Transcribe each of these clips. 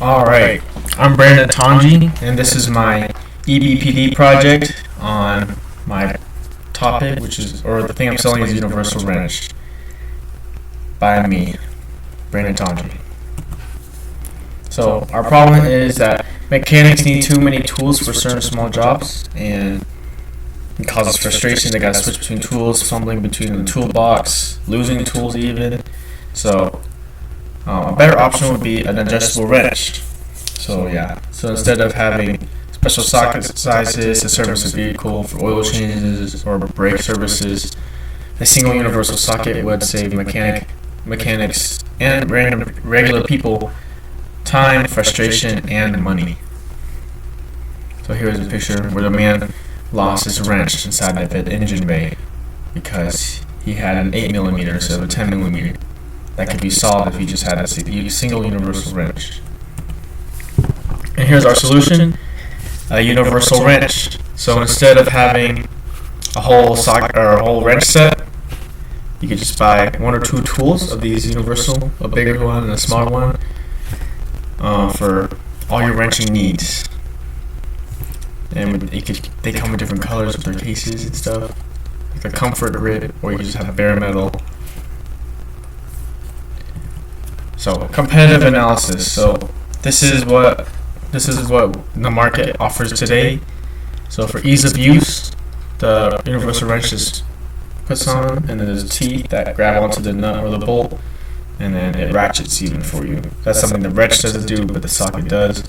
Alright, I'm Brandon Tanji, and this is my EBPD project on my topic, or the thing I'm selling is Universal Wrench by me, Brandon Tanji. So, our problem is that mechanics need too many tools for certain small jobs, and it causes frustration. They gotta switch between tools, fumbling between the toolbox, losing tools even. So, a better option would be an adjustable wrench. So instead of having special socket sizes to service a vehicle for oil changes or brake services, a single universal socket would save mechanics and regular people time, frustration, and money. So here's a picture where the man lost his wrench inside of the engine bay because he had an 8mm instead of a 10mm. That could be solved if you just had a single universal wrench. And here's our solution: a universal wrench. So instead of having a whole socket or a whole wrench set, you could just buy one or two tools of these universal, a bigger one and a smaller one, for all your wrenching needs. And they come in different colors with their cases and stuff, like a comfort grip, or you can just have bare metal. So competitive analysis. So this is what the market offers today. So for ease of use, the universal wrench just puts on, and then there's teeth that grab onto the nut or the bolt, and then it ratchets even for you. That's something the wrench doesn't do, but the socket does.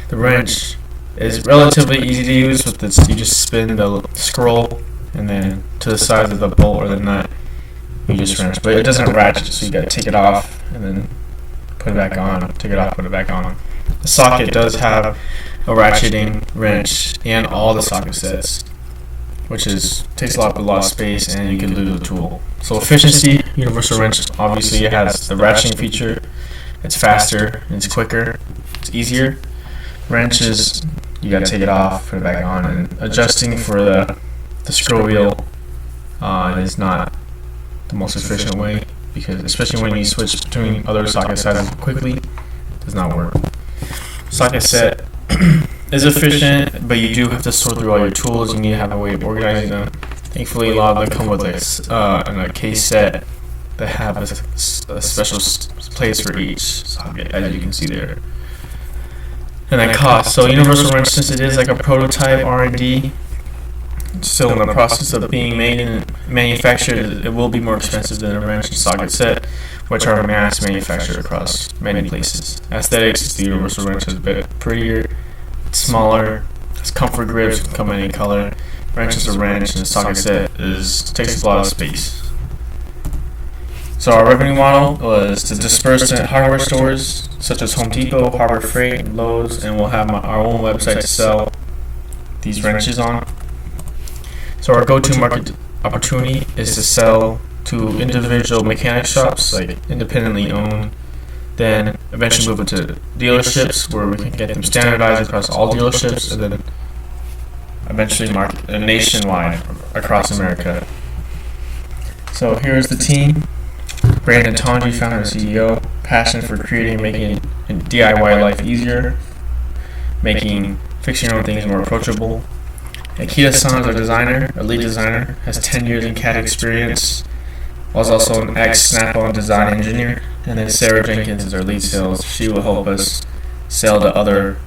The wrench is relatively easy to use. With this, you just spin the scroll, and then to the size of the bolt or the nut, you just wrench. But it doesn't ratchet, so you got to take it off and then put it back on. Take it off, put it back on. The socket does have a ratcheting wrench and all the socket sets, which takes a lot of space, and you can lose the tool. So efficiency, universal wrench, obviously it has the ratcheting feature. It's faster, it's quicker, it's easier. Wrenches, you gotta take it off, put it back on, and adjusting for the scroll wheel is not the most efficient way, because especially when you switch between other socket sizes quickly, it does not work. Socket set is efficient, but you do have to sort through all your tools. You need to have a way of organizing them. Thankfully, a lot of them come with a case set that have a special place for each socket, as you can see there. And then cost. So universal wrench, since it is like a prototype R&D, still in the process of being made and manufactured, it will be more expensive than a wrench and socket set, which are mass manufactured across many places. Aesthetics, the universal wrench is a bit prettier, it's smaller, it's comfort grips, can come in any color. Wrench is a wrench, and the socket set takes a lot of space. So our revenue model was to disperse to hardware stores such as Home Depot, Harbor Freight, Lowe's, and we'll have our own website to sell these wrenches on. So our go-to market opportunity is to sell to individual mechanic shops, like independently owned, then eventually move into dealerships where we can get them standardized across all dealerships, and then eventually market nationwide across America. So here's the team: Brandon Tanji, founder and CEO, passion for creating and making DIY life easier, making fixing your own things more approachable. Akita-san is our designer, a lead designer, has 10 years in CAD experience, was also an ex-Snap-on design engineer. And then Sarah Jenkins is our lead sales. She will help us sell to other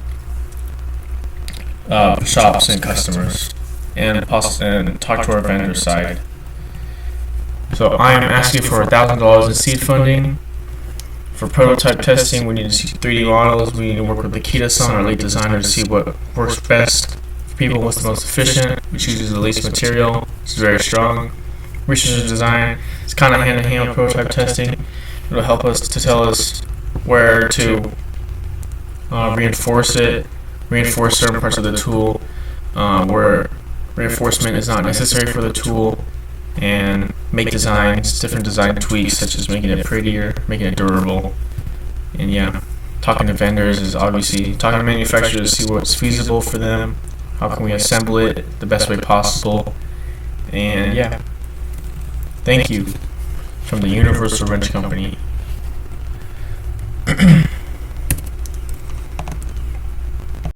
shops and customers, and talk to our vendor side. So I am asking for $1,000 in seed funding. For prototype testing, we need to see 3D models. We need to work with Akita-san, our lead designer, to see what works best for people, what's the most efficient. We choose the least material, it's very strong. Research and design, it's kind of hand-in-hand with prototype testing. It'll help us to tell us where to reinforce certain parts of the tool, where reinforcement is not necessary for the tool, and make different design tweaks, such as making it prettier, making it durable. And talking to vendors is obviously talking to manufacturers to see what's feasible for them, how can we assemble it the best way possible, and thank you from the Universal Wrench Company.